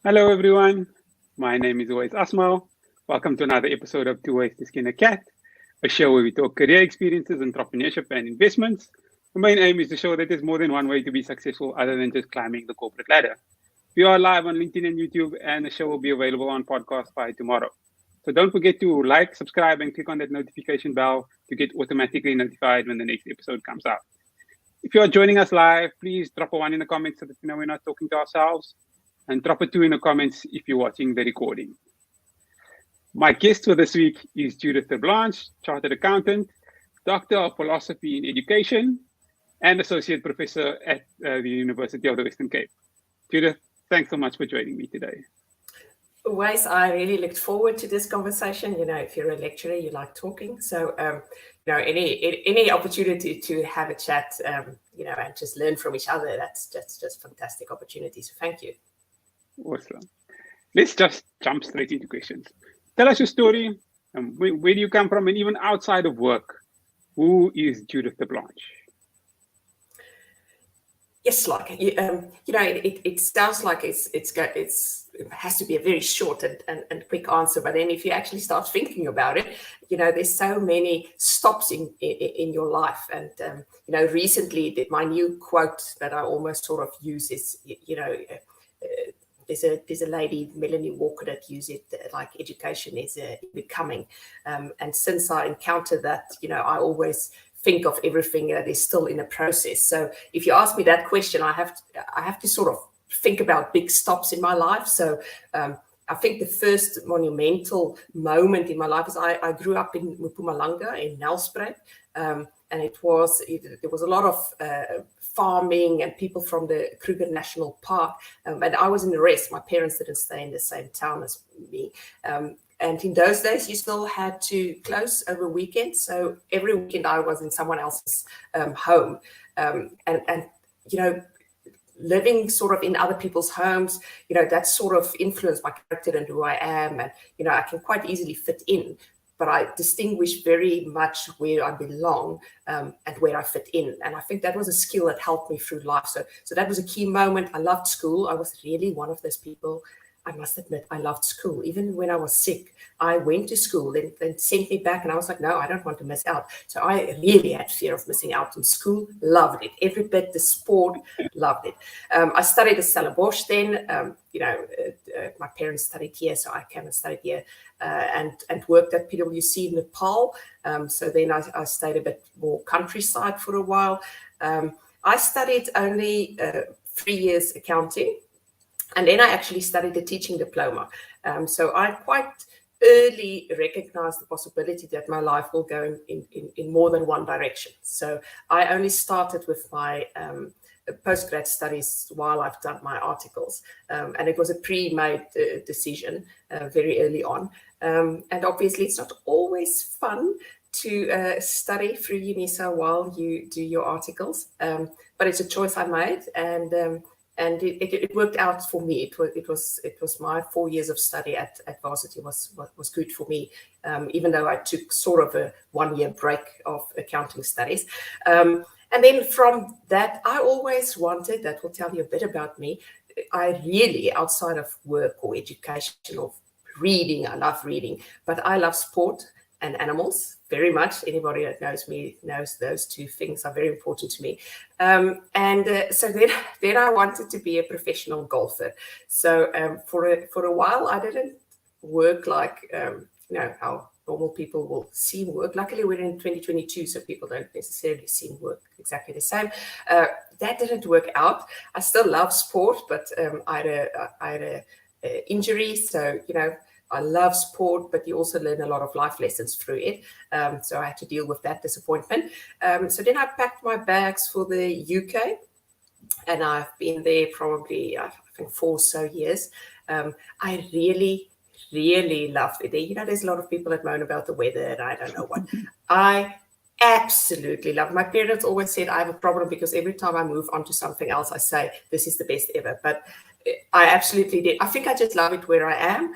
Hello, everyone. My name is always Asmal. Welcome to another episode of Tooways to Skin a Cat, a show where we talk career experiences, entrepreneurship, and investments. The main aim is to show that there's more than one way to be successful other than just climbing the corporate ladder. We are live on LinkedIn and YouTube, and the show will be available on podcast by tomorrow. So don't forget to like, subscribe, and click on that notification bell to get automatically notified when the next episode comes out. If you are joining us live, please drop a one in the comments so that we know we're not talking to ourselves. And drop a two in the comments if you're watching the recording. My guest for this week is Judith Terblanche, Chartered Accountant, Doctor of Philosophy in Education, and Associate Professor at the University of the Western Cape. Judith, thanks so much for joining me today. Always, I really looked forward to this conversation. You know, if you're a lecturer, you like talking. So, any opportunity to have a chat, and just learn from each other, that's just fantastic opportunity. So thank you. Awesome. Let's just jump straight into questions. Tell us your story. Where do you come from? And even outside of work, who is Judith Terblanche? Yes, it sounds like it has to be a very short and quick answer. But then if you actually start thinking about it, there's so many stops in your life. And, recently my new quote that I almost sort of use is, there's a lady, Melanie Walker, that uses it like education is becoming. And since I encountered that, I always think of everything that is still in a process. So if you ask me that question, I have to sort of think about big stops in my life. So I think the first monumental moment in my life is I grew up in Mpumalanga in Nelspruit. And there was a lot of farming and people from the Kruger National Park. And I was in the rest. My parents didn't stay in the same town as me. And in those days, you still had to close over weekends. So every weekend I was in someone else's home. Living sort of in other people's homes, that sort of influenced my character and who I am. And, I can quite easily fit in. But I distinguish very much where I belong and where I fit in. And I think that was a skill that helped me through life. So that was a key moment. I loved school. I was really one of those people. I must admit, I loved school. Even when I was sick, I went to school, then sent me back. And I was like, no, I don't want to miss out. So I really had fear of missing out on school. Loved it. Every bit, the sport, loved it. I studied at Stellenbosch then. My parents studied here, so I came and studied here. And worked at PwC in Nepal. So then I stayed a bit more countryside for a while. I studied only 3 years accounting, and then I actually studied a teaching diploma. So I quite early recognized the possibility that my life will go in more than one direction. So I only started with my postgrad studies while I've done my articles. And it was a pre-made decision very early on. And obviously, it's not always fun to study through UNISA while you do your articles. But it's a choice I made, and it worked out for me. It was my 4 years of study at varsity was good for me, even though I took sort of a 1 year break of accounting studies. And then from that, I always wanted, that will tell you a bit about me, I really, outside of work or education or reading, I love reading, but I love sport and animals very much. Anybody that knows me knows those two things are very important to me. So then I wanted to be a professional golfer. So for a while, I didn't work like, how normal people will see work. Luckily, we're in 2022, so people don't necessarily see work exactly the same. That didn't work out. I still love sport, but I had a injury. So, I love sport, but you also learn a lot of life lessons through it. So I had to deal with that disappointment. So then I packed my bags for the UK, and I've been there probably, I think, 4 or so years. I really loved it. There's a lot of people that moan about the weather and I don't know what. I absolutely love it. My parents always said I have a problem because every time I move on to something else, I say, this is the best ever. But I absolutely did. I think I just love it where I am.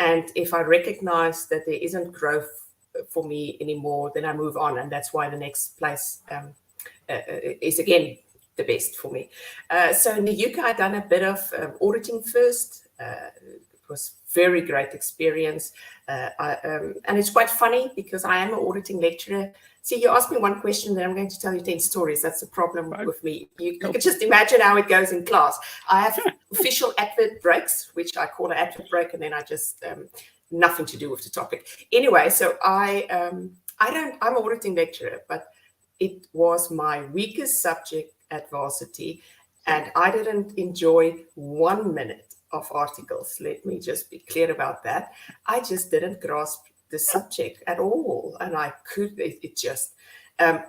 And if I recognize that there isn't growth for me anymore, then I move on. And that's why the next place is, again, the best for me. So in the UK, I've done a bit of auditing first, It was very great experience. And it's quite funny because I am an auditing lecturer. See, you asked me one question, then I'm going to tell you 10 stories. That's the problem with me. You can just imagine how it goes in class. I have official advert breaks, which I call an advert break, and then I just, nothing to do with the topic. Anyway, so I'm an auditing lecturer, but it was my weakest subject at varsity, and I didn't enjoy 1 minute of articles. Let me just be clear about that. I just didn't grasp the subject at all, and I could. It just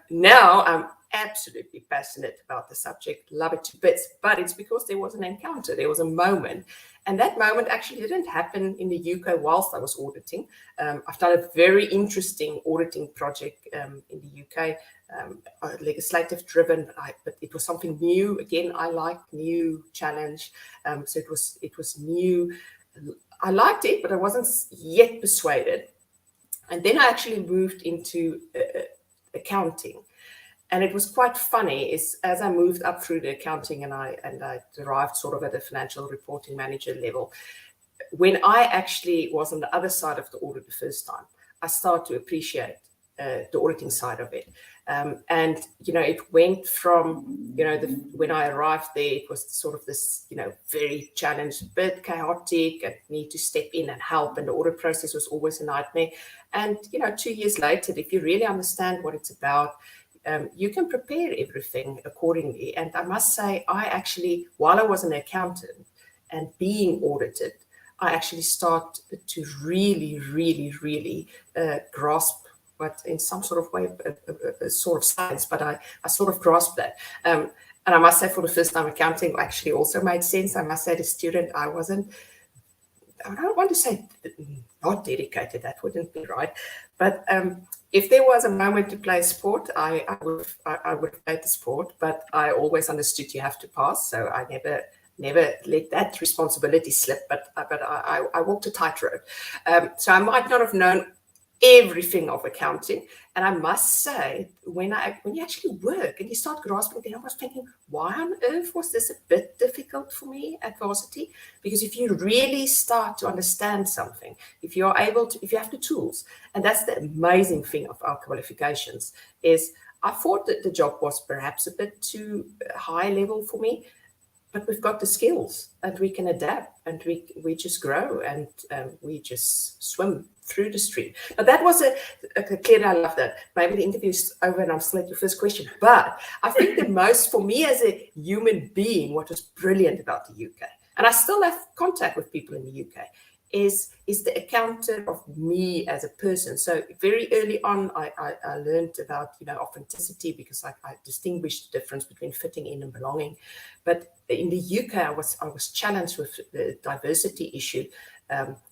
now I'm absolutely passionate about the subject, love it to bits. But it's because there was an encounter, there was a moment, and that moment actually didn't happen in the UK whilst I was auditing. I've done a very interesting auditing project in the UK. Legislative driven, but it was something new. Again, I like new challenge. So it was new. I liked it, but I wasn't yet persuaded. And then I actually moved into accounting. And it was quite funny is as I moved up through the accounting and I arrived sort of at the financial reporting manager level, when I actually was on the other side of the audit the first time, I started to appreciate the auditing side of it. And, it went from, when I arrived there, it was sort of this, very challenged, a bit chaotic, and need to step in and help. And the audit process was always a nightmare. And, 2 years later, if you really understand what it's about, you can prepare everything accordingly. And I must say, I actually, while I was an accountant and being audited, I actually started to really, really, really grasp, but in some sort of way, a sort of science, but I sort of grasped that. And I must say, for the first time, accounting actually also made sense. I must say, as a student, I don't want to say not dedicated, that wouldn't be right. But if there was a moment to play sport, I would have played the sport, but I always understood you have to pass. So I never let that responsibility slip, but I walked a tightrope. So I might not have known everything of accounting. And I must say, when you actually work and you start grasping it, I was thinking, why on earth was this a bit difficult for me at varsity? Because if you really start to understand something, if you have the tools, and that's the amazing thing of our qualifications, is I thought that the job was perhaps a bit too high level for me, but we've got the skills and we can adapt and we just grow and we just swim through the stream. But that was clearly, I love that. Maybe the interview's over and I'm still at your first question. But I think the most, for me as a human being, what was brilliant about the UK, and I still have contact with people in the UK, is the encounter of me as a person. So very early on, I learned about, authenticity, because I distinguished the difference between fitting in and belonging. But in the UK, I was challenged with the diversity issue,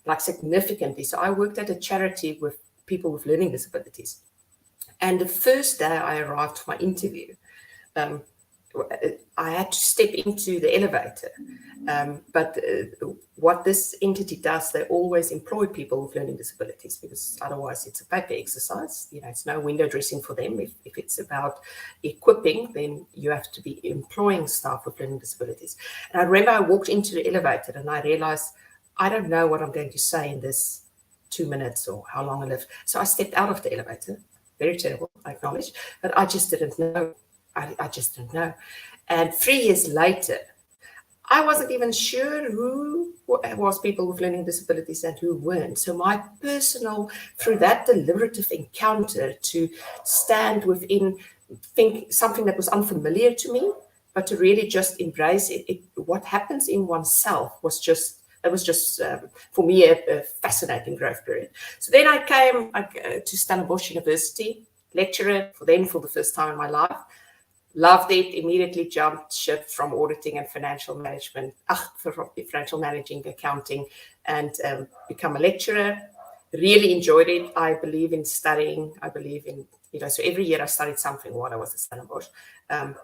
like significantly. So I worked at a charity with people with learning disabilities. And the first day I arrived for my interview, I had to step into the elevator. But what this entity does, they always employ people with learning disabilities, because otherwise it's a paper exercise. It's no window dressing for them. If it's about equipping, then you have to be employing staff with learning disabilities. And I remember I walked into the elevator and I realized, I don't know what I'm going to say in this 2 minutes or how long I live. So I stepped out of the elevator. Very terrible, I acknowledge, but I just didn't know. I just didn't know. And 3 years later, I wasn't even sure who was people with learning disabilities and who weren't. So my personal, through that deliberative encounter to stand within, think something that was unfamiliar to me, but to really just embrace it, what happens in oneself was just, for me, a fascinating growth period. So then I came to Stellenbosch University, lecturer for the first time in my life. Loved it, immediately jumped ship from auditing and financial management, from financial managing, accounting, and become a lecturer. Really enjoyed it. I believe in studying. I believe in, so every year I studied something while I was at Stellenbosch.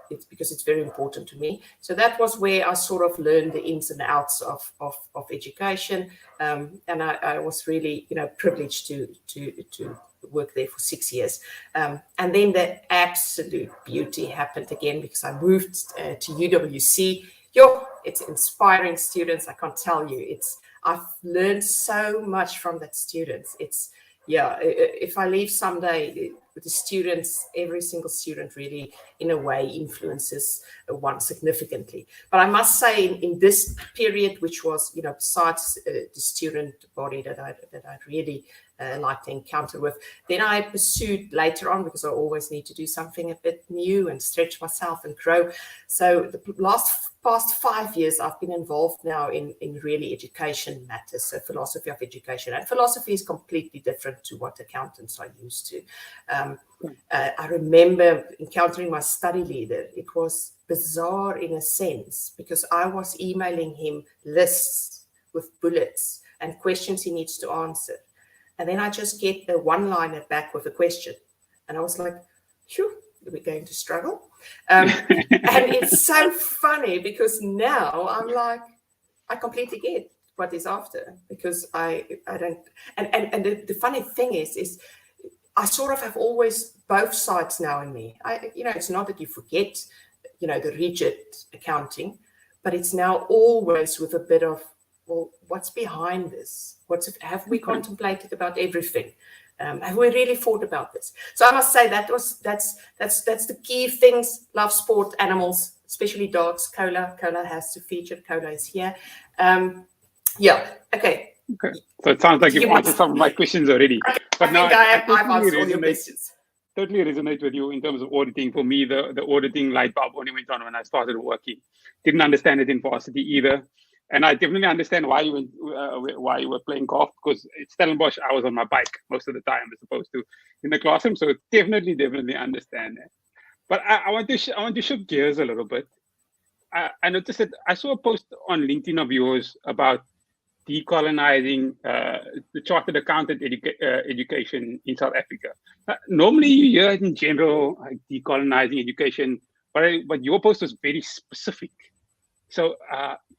It's because it's very important to me. So that was where I sort of learned the ins and outs of education. And I was really, privileged to work there for 6 years. And then the absolute beauty happened again, because I moved to UWC. it's inspiring students. I can't tell you. I've learned so much from that students. If I leave someday with the students, every single student really, in a way, influences one significantly. But I must say, in this period, which was, besides the student body that I really like to encounter with, then I pursued later on, because I always need to do something a bit new and stretch myself and grow. So the past 5 years, I've been involved now in really education matters, so philosophy of education. And philosophy is completely different to what accountants are used to. I remember encountering my study leader. It was bizarre in a sense, because I was emailing him lists with bullets and questions he needs to answer. And then I just get a one-liner back with a question. And I was like, phew, are we going to struggle? And it's so funny, because now I'm like, I completely get what he's after, because I don't. And the funny thing is I sort of have always both sides now in me. It's not that you forget, the rigid accounting, but it's now always with a bit of, well, what's behind this? Have we contemplated about everything? Have we really thought about this? So I must say that's the key things. Love sport, animals, especially dogs. Cola has to feature. Cola is here. Okay. So it sounds like you've answered some of my questions already. But now I've answered all your questions. Totally resonate with you in terms of auditing. For me, the auditing light bulb only went on when I started working. Didn't understand it in varsity either. And I definitely understand why you were playing golf, because at Stellenbosch, I was on my bike most of the time as opposed to in the classroom. So definitely understand that. But I want to shift gears a little bit. I noticed that I saw a post on LinkedIn of yours about decolonizing the chartered accountant education in South Africa. Normally, you hear it in general, like decolonizing education, but your post was very specific. So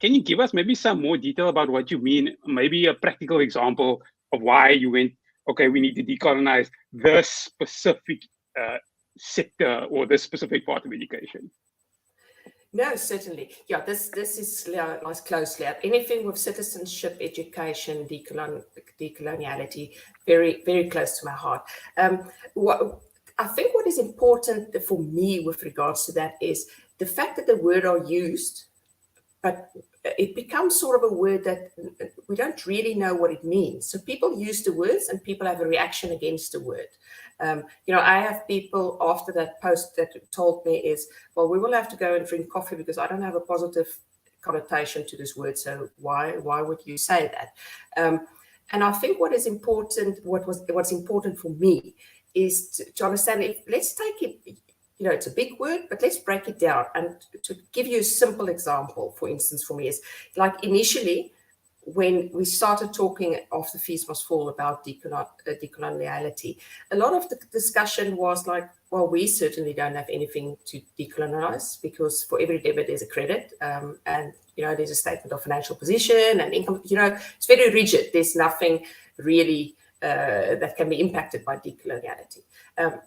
can you give us maybe some more detail about what you mean? Maybe a practical example of why you went, okay, we need to decolonize this specific sector or this specific part of education. No, certainly. Yeah, this is lies closely at anything with citizenship, education, decoloniality, very, very close to my heart. I think what is important for me with regards to that is the fact that the word are used, but it becomes sort of a word that we don't really know what it means. So people use the words and people have a reaction against the word. I have people after that post that told me is, well, we will have to go and drink coffee because I don't have a positive connotation to this word. So why would you say that? And I think what's important for me is to understand, let's take it, it's a big word, but let's break it down. And to give you a simple example, for instance, for me is like initially, when we started talking after Fees Must Fall about decoloniality, a lot of the discussion was like, well, we certainly don't have anything to decolonize because for every debit there's a credit, and there's a statement of financial position and income. It's very rigid. There's nothing really that can be impacted by decoloniality.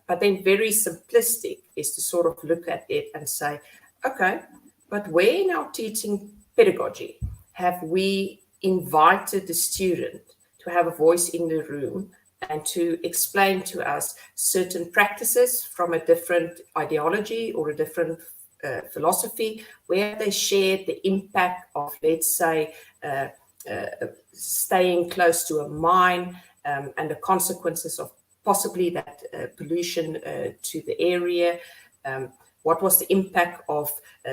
But then very simplistic is to sort of look at it and say, okay, but where in our teaching pedagogy have we invited the student to have a voice in the room and to explain to us certain practices from a different ideology or a different philosophy, where they shared the impact of, let's say, staying close to a mine and the consequences of possibly that pollution to the area. What was the impact of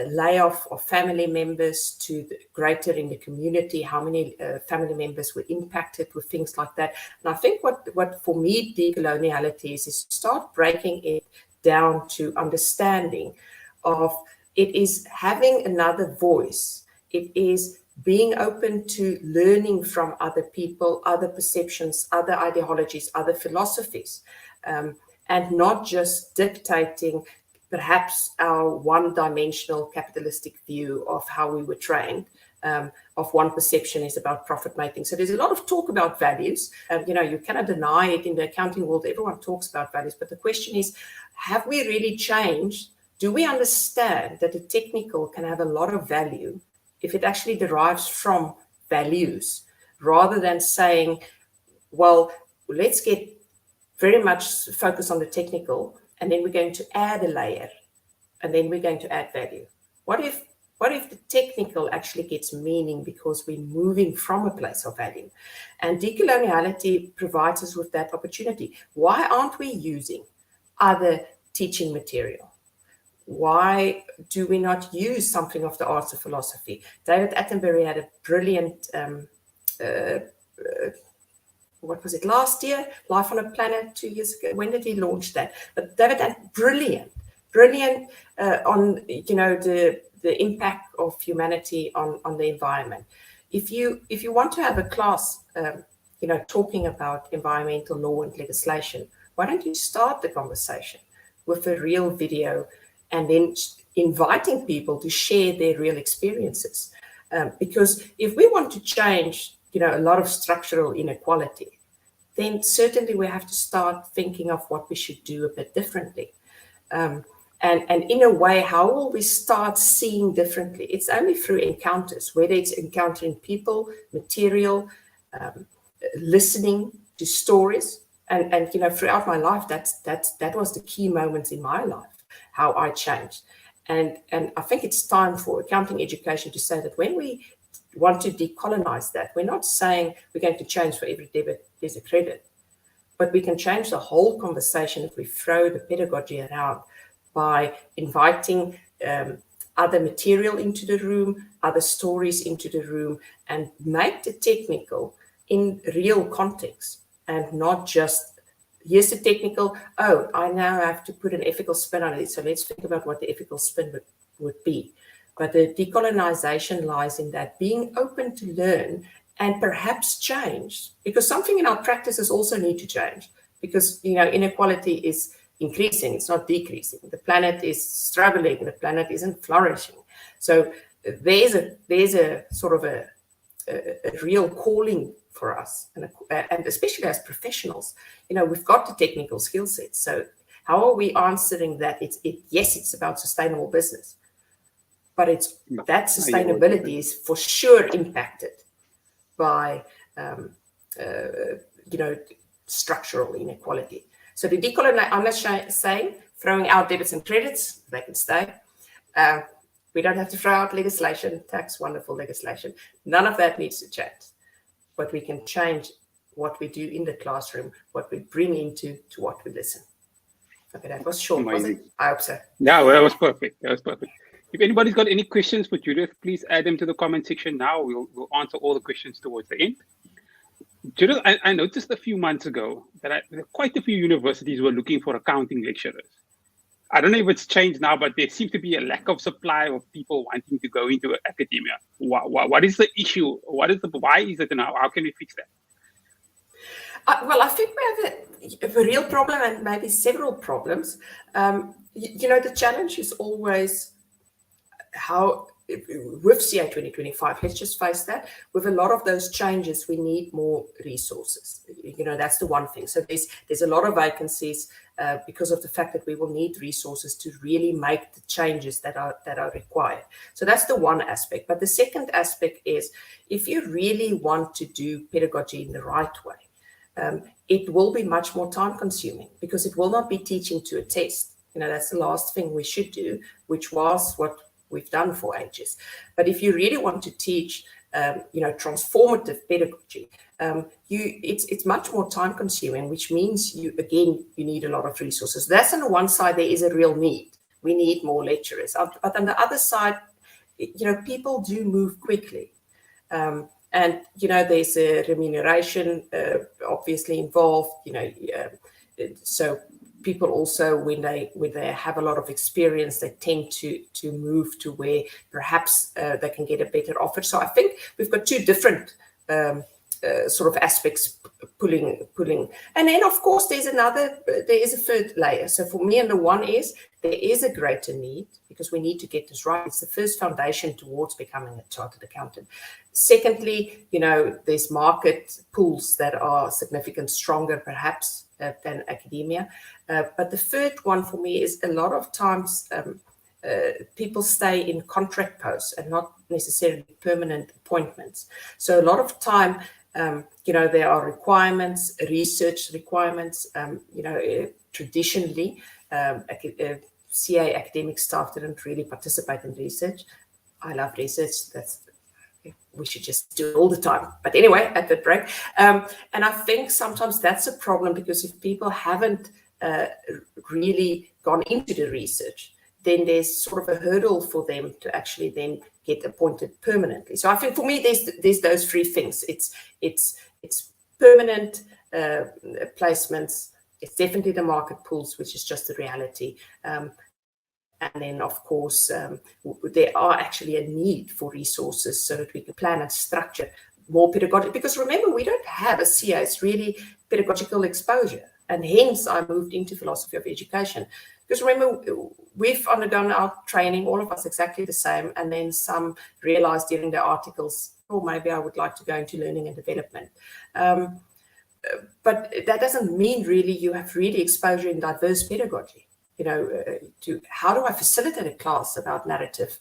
layoff of family members to the greater in the community? How many family members were impacted with things like that? And I think what for me decoloniality is start breaking it down to understanding of it is having another voice. It is being open to learning from other people, other perceptions, other ideologies, other philosophies, and not just dictating perhaps our one-dimensional capitalistic view of how we were trained, of one perception is about profit making. So there's a lot of talk about values. You cannot deny it in the accounting world. Everyone talks about values. But the question is, have we really changed? Do we understand that the technical can have a lot of value if it actually derives from values, rather than saying, well, let's get very much focused on the technical, and then we're going to add a layer, and then we're going to add value. What if the technical actually gets meaning because we're moving from a place of value? And decoloniality provides us with that opportunity. Why aren't we using other teaching material? Why do we not use something of the arts of philosophy? David Attenborough had a brilliant, what was it, last year? Life on a Planet, 2 years ago. When did he launch that? But David had brilliant on, you know, the impact of humanity on the environment. If you want to have a class, you know, talking about environmental law and legislation, why don't you start the conversation with a real video and then inviting people to share their real experiences? Because if we want to change, you know, a lot of structural inequality, then certainly we have to start thinking of what we should do a bit differently. And in a way, how will we start seeing differently? It's only through encounters, whether it's encountering people, material, listening to stories. And you know, throughout my life, that was the key moments in my life, how I changed. And I think it's time for accounting education to say that when we want to decolonize that, we're not saying we're going to change for every debit there's a credit, but we can change the whole conversation if we throw the pedagogy around by inviting other material into the room, other stories into the room, and make the technical in real context and not just, here's the technical, oh, I now have to put an ethical spin on it, so let's think about what the ethical spin would be. But the decolonization lies in that, being open to learn and perhaps change, because something in our practices also need to change, because, you know, inequality is increasing, it's not decreasing. The planet is struggling, the planet isn't flourishing. So there's a sort of a real calling for us, and especially as professionals, you know, we've got the technical skill sets. So how are we answering that? Yes, it's about sustainable business, but that sustainability is for sure impacted by you know, structural inequality. So the decolonization, I'm not saying throwing out debits and credits, they can stay. We don't have to throw out legislation, tax, wonderful legislation. None of that needs to change. But we can change what we do in the classroom, what we bring into what we listen. Okay, that was short, was it? I hope so. Yeah, well, that was perfect. That was perfect. If anybody's got any questions for Judith, please add them to the comment section now. We'll answer all the questions towards the end. Judith, I noticed a few months ago that quite a few universities were looking for accounting lecturers. I don't know if it's changed now, but there seems to be a lack of supply of people wanting to go into academia. What is the issue? Why is it now? How can we fix that? Well, I think we have a real problem, and maybe several problems. You know, the challenge is always how, with CA 2025, let's just face that, with a lot of those changes, we need more resources. You know, that's the one thing. So there's a lot of vacancies because of the fact that we will need resources to really make the changes that are required. So that's the one aspect. But the second aspect is, if you really want to do pedagogy in the right way, it will be much more time consuming, because it will not be teaching to a test. You know, that's the last thing we should do, which was what we've done for ages. But if you really want to teach, you know, transformative pedagogy, it's much more time consuming, which means you need a lot of resources. That's on the one side, there is a real need. We need more lecturers. But on the other side, you know, people do move quickly. And, you know, there's a remuneration obviously involved, you know, so people also, when they have a lot of experience, they tend to move to where perhaps they can get a better offer. So I think we've got two different sort of aspects pulling. And then, of course, there is a third layer. So for me, and the one is, there is a greater need, because we need to get this right. It's the first foundation towards becoming a chartered accountant. Secondly, you know, there's market pools that are significantly stronger, perhaps, than academia. But the third one for me is, a lot of times people stay in contract posts and not necessarily permanent appointments. So a lot of time, there are requirements, research requirements. Traditionally, CA academic staff didn't really participate in research. I love research. We should just do it all the time. But anyway, at the break. And I think sometimes that's a problem, because if people haven't really gone into the research, then there's sort of a hurdle for them to actually then get appointed permanently. So I think for me, there's those three things. It's permanent placements. It's definitely the market pools, which is just the reality. And then, of course, there are actually a need for resources so that we can plan and structure more pedagogical. Because remember, we don't have a CA, it's really pedagogical exposure. And hence, I moved into philosophy of education. Because remember, we've undergone our training, all of us exactly the same. And then some realized during the articles, oh, maybe I would like to go into learning and development. But that doesn't mean really you have really exposure in diverse pedagogy. To how do I facilitate a class about narrative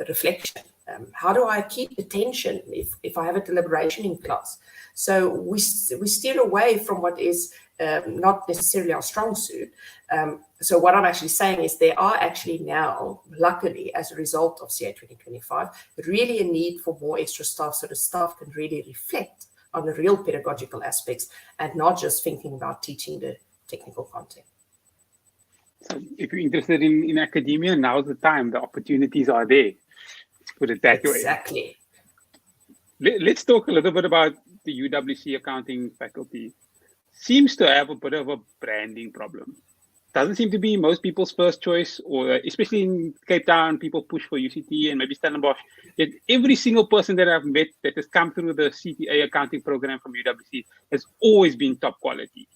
reflection? How do I keep attention if I have a deliberation in class? So we steer away from what is not necessarily our strong suit. So what I'm actually saying is there are actually now, luckily, as a result of CA 2025, really a need for more extra staff so the staff can really reflect on the real pedagogical aspects and not just thinking about teaching the technical content. So if you're interested in academia, now's the time. The opportunities are there. Let's put it that way. Exactly. Let's talk a little bit about the UWC accounting faculty. Seems to have a bit of a branding problem. Doesn't seem to be most people's first choice, or especially in Cape Town, people push for UCT and maybe Stellenbosch. Yet every single person that I've met that has come through the CTA accounting program from UWC has always been top quality.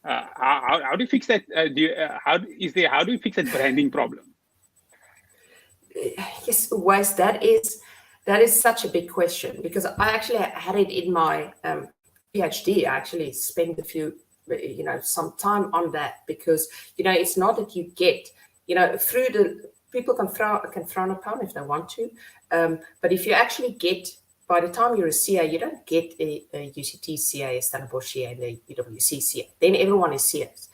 How do you fix that? How do you fix that branding problem? Yes, Wes, that is such a big question, because I actually had it in my PhD. I actually spent some time on that, because it's not that you get through the people can frown upon if they want to, but if you actually get, by the time you're a CA, you don't get a UCT CA, a Stellenbosch CA, and a UWC CA. Then everyone is CAs.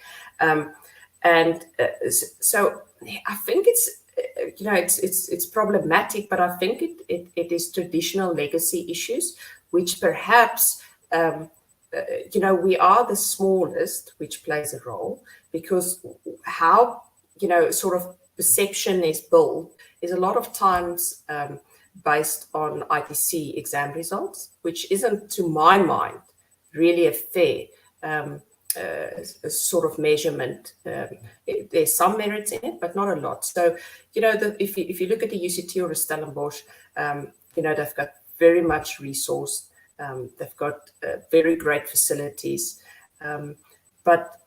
So I think it's problematic, but I think it is traditional legacy issues, which perhaps, we are the smallest, which plays a role, because how, sort of perception is built is a lot of times based on ITC exam results, which isn't, to my mind, really a fair sort of measurement. There's some merits in it, but not a lot. So, if you look at the UCT or a Stellenbosch, they've got very much resourced. They've got very great facilities, but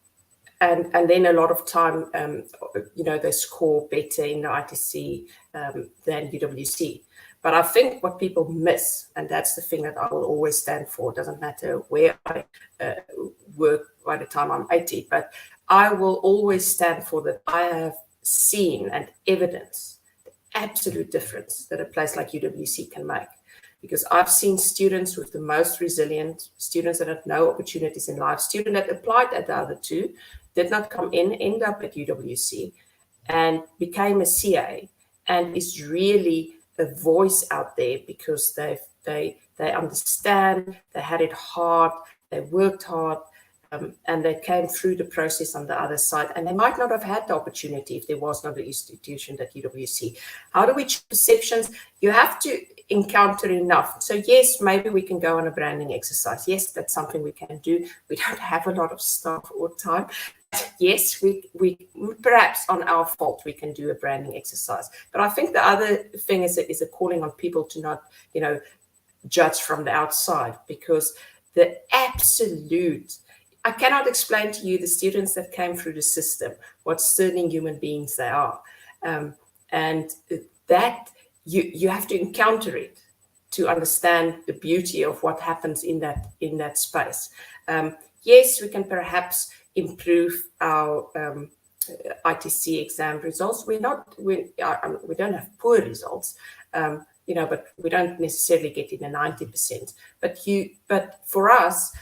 then a lot of time, they score better in the ITC than UWC. But I think what people miss, and that's the thing that I will always stand for, doesn't matter where I work by the time I'm 80, but I will always stand for that I have seen and evidence the absolute difference that a place like UWC can make. Because I've seen students with the most resilient, students that had no opportunities in life, students that applied at the other two, did not come in, end up at UWC and became a CA, and is really a voice out there because they understand, they had it hard, they worked hard, and they came through the process on the other side, and they might not have had the opportunity if there was not an institution at UWC. How do we change perceptions? You have to encounter enough. So yes, maybe we can go on a branding exercise. Yes, that's something we can do. We don't have a lot of staff or time. Yes, we perhaps on our fault we can do a branding exercise. But I think the other thing is a calling on people to not, judge from the outside, because the absolute, I cannot explain to you the students that came through the system, what sterling human beings they are. And that you have to encounter it to understand the beauty of what happens in that space. Yes, we can perhaps improve our ITC exam results. We don't have poor results, but we don't necessarily get in a 90%. But for us,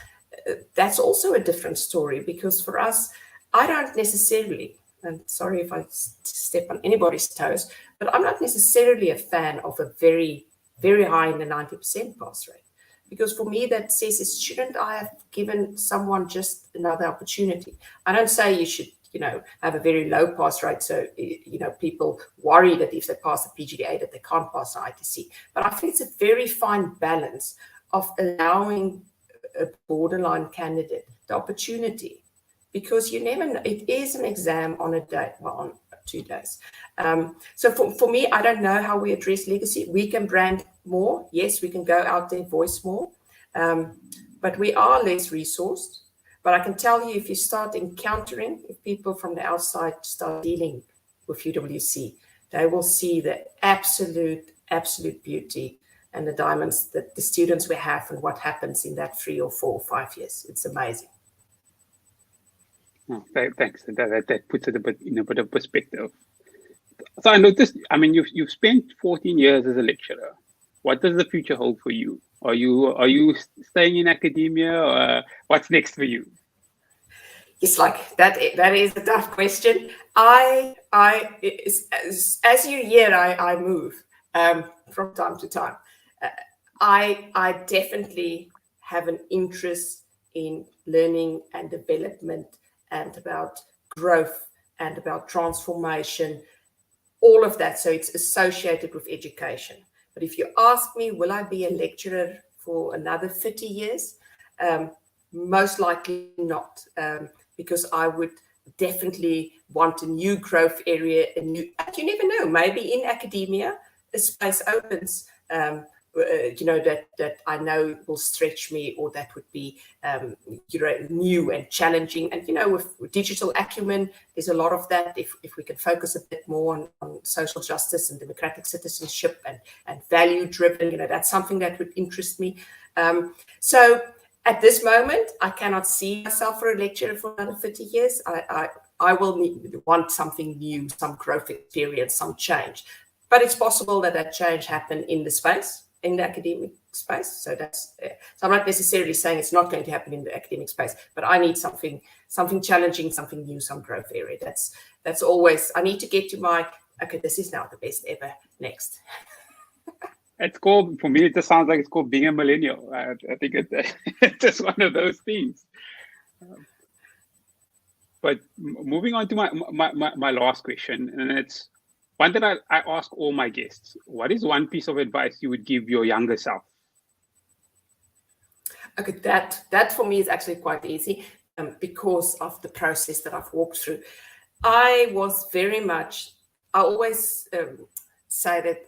that's also a different story, because for us, I don't necessarily, and sorry if I step on anybody's toes, but I'm not necessarily a fan of a very, very high in the 90% pass rate. Because for me, that says, shouldn't I have given someone just another opportunity? I don't say you should, have a very low pass rate, so, people worry that if they pass the PGDA that they can't pass the ITC. But I think it's a very fine balance of allowing a borderline candidate the opportunity, because you never know. It is an exam on a day, on 2 days. So for me, I don't know how we address legacy. We can brand more. Yes, we can go out there, voice more. But we are less resourced. But I can tell you, if you start encountering, if people from the outside start dealing with UWC, they will see the absolute beauty and the diamonds that the students we have and what happens in that 3 or 4 or 5 years. It's amazing. Oh, thanks. That puts it in a bit of perspective. So I noticed, you've spent 14 years as a lecturer. What does the future hold for you? Are you staying in academia, or what's next for you? It's like that is a tough question. As you hear, I move from time to time. I definitely have an interest in learning and development, and about growth and about transformation, all of that. So it's associated with education. But if you ask me, will I be a lecturer for another 30 years? Most likely not, because I would definitely want a new growth area, you never know, maybe in academia, a space opens, that I know will stretch me, or that would be, new and challenging. And, with digital acumen, there's a lot of that. If we can focus a bit more on social justice and democratic citizenship and value driven, that's something that would interest me. So at this moment, I cannot see myself for a lecturer for another 30 years. I will want something new, some growth experience, some change. But it's possible that change happen in the academic space. So I'm not necessarily saying it's not going to happen in the academic space, but I need something challenging, something new, some growth area. That's always, I need to get to this is now the best ever next. It's called, for me, it just sounds like it's called being a millennial. I think it's just one of those things. But moving on to my last question, and it's one that I ask all my guests. What is one piece of advice you would give your younger self? Okay, that for me is actually quite easy, because of the process that I've walked through. I always say that,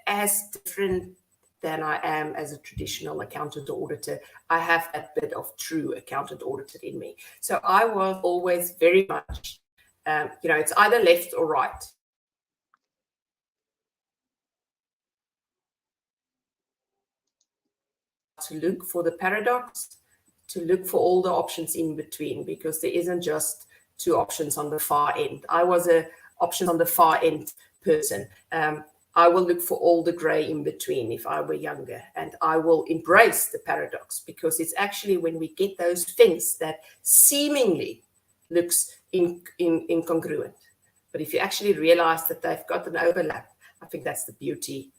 as different than I am as a traditional accountant or auditor, I have that bit of true accountant auditor in me. So I was always very much, it's either left or right. To look for the paradox, to look for all the options in between, because there isn't just 2 options on the far end. I was a option on the far end person. I will look for all the gray in between if I were younger, and I will embrace the paradox, because it's actually when we get those things that seemingly looks incongruent, but if you actually realize that they've got an overlap, I think that's the beauty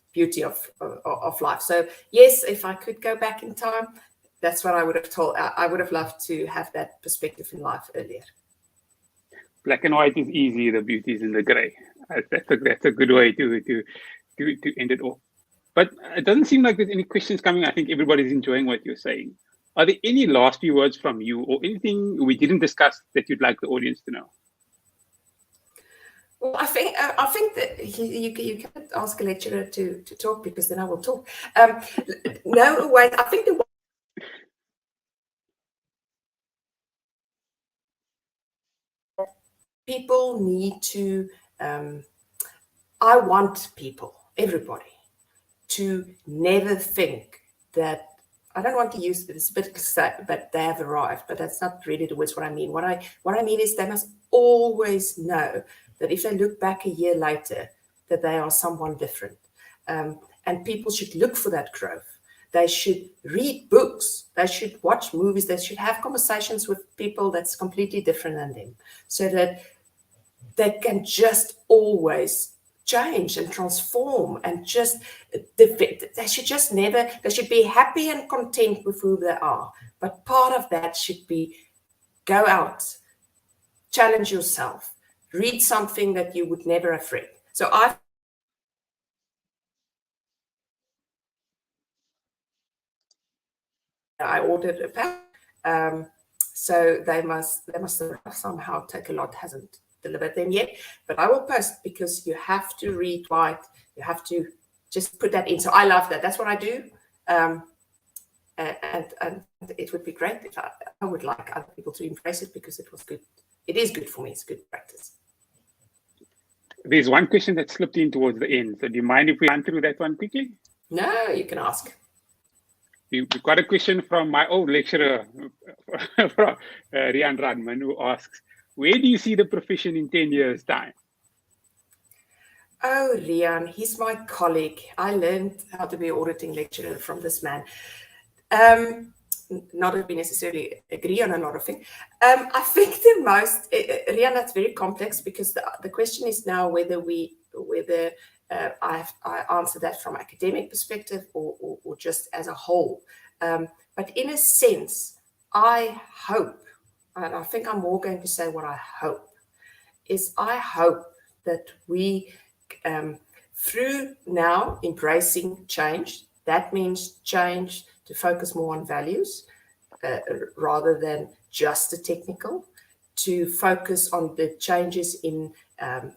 of life. So yes, if I could go back in time, that's what I would have told. I would have loved to have that perspective in life earlier. Black and white is easy. The beauty is in the gray. That's a good way to end it off. But it doesn't seem like there's any questions coming. I think everybody's enjoying what you're saying. Are there any last few words from you, or anything we didn't discuss that you'd like the audience to know? Well, I think that you can't ask a lecturer to talk, because then I will talk. No, wait. I think people need to. I want people, everybody, to never think that I don't want to use it's a bit sad, but they have arrived. But that's not really the words what I mean. What I mean is they must always know that if they look back a year later, that they are someone different. And people should look for that growth. They should read books. They should watch movies. They should have conversations with people that's completely different than them, so that they can just always change and transform, and just they should be happy and content with who they are. But part of that should be go out, challenge yourself, read something that you would never have read. So I ordered a pack, so they must somehow take a lot. Hasn't delivered them yet, but I will post, because you have to read, write, you have to just put that in. So I love that. That's what I do, and it would be great if I would like other people to embrace it, because it was good. It is good for me. It's good practice. There's one question that slipped in towards the end. So do you mind if we run through that one quickly? No, you can ask. We've got a question from my old lecturer, Rian Radman, who asks, where do you see the profession in 10 years' time? Oh, Rian, he's my colleague. I learned how to be an auditing lecturer from this man. Not that we necessarily agree on a lot of things. I think the most, Rian, that's very complex, because the question is now whether I answer that from academic perspective or just as a whole. But in a sense, I hope, and I think I'm more going to say what I hope, is I hope that we, through now embracing change, that means change to focus more on values rather than just the technical, to focus on the changes in,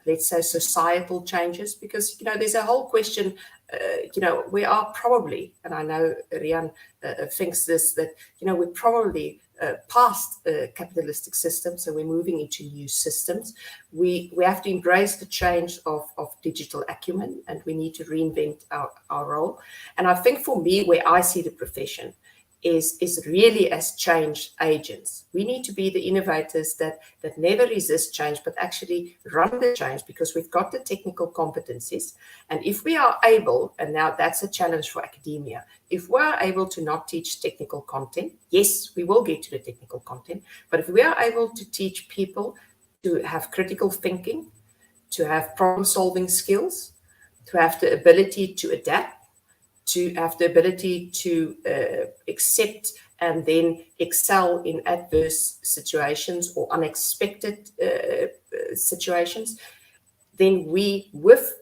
let's say, societal changes, because, there's a whole question, we are probably, and I know Rian thinks this, that, we're probably past a capitalistic system, so we're moving into new systems. We have to embrace the change of digital acumen, and we need to reinvent our role. And I think for me, where I see the profession is really as change agents. We need to be the innovators that never resist change, but actually run the change, because we've got the technical competencies. And if we are able, and now that's a challenge for academia, if we're able to not teach technical content, yes, we will get to the technical content, but if we are able to teach people to have critical thinking, to have problem-solving skills, to have the ability to adapt, to have the ability to accept and then excel in adverse situations or unexpected situations, then we, with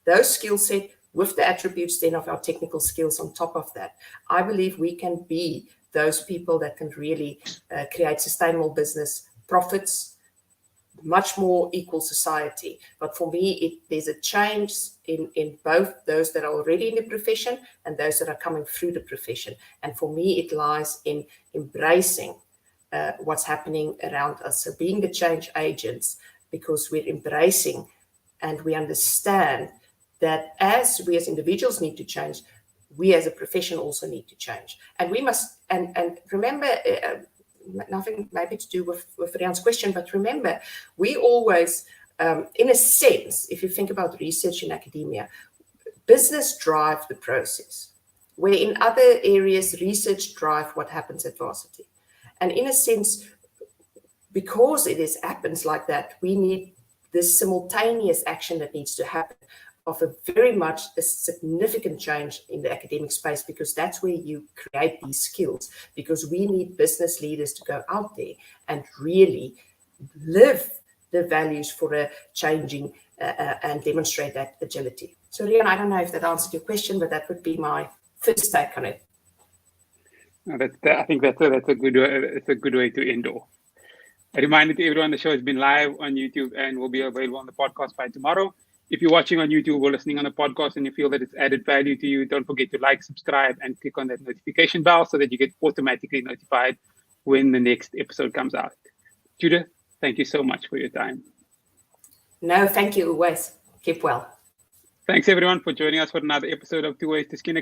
those skill set, with the attributes then of our technical skills on top of that, I believe we can be those people that can really create sustainable business, profits, much more equal society. But for me, there's a change in both those that are already in the profession and those that are coming through the profession. And for me, it lies in embracing what's happening around us. So being the change agents, because we're embracing and we understand that as we as individuals need to change, we as a profession also need to change. And we must, and remember, nothing maybe to do with Rian's question, but remember, we always, in a sense, if you think about research in academia, business drive the process, where in other areas, research drive what happens at varsity. And in a sense, because happens like that, we need this simultaneous action that needs to happen of very much a significant change in the academic space, because that's where you create these skills, because we need business leaders to go out there and really live the values for a changing and demonstrate that agility. So Rian, I don't know if that answered your question, but that would be my first take on it. No, I think that's a good way to end off. A reminder to everyone, the show has been live on YouTube and will be available on the podcast by tomorrow. If you're watching on YouTube or listening on the podcast and you feel that it's added value to you, don't forget to like, subscribe, and click on that notification bell so that you get automatically notified when the next episode comes out. Judith, thank you so much for your time. No, thank you always. Keep well. Thanks everyone for joining us for another episode of Tooways to Skin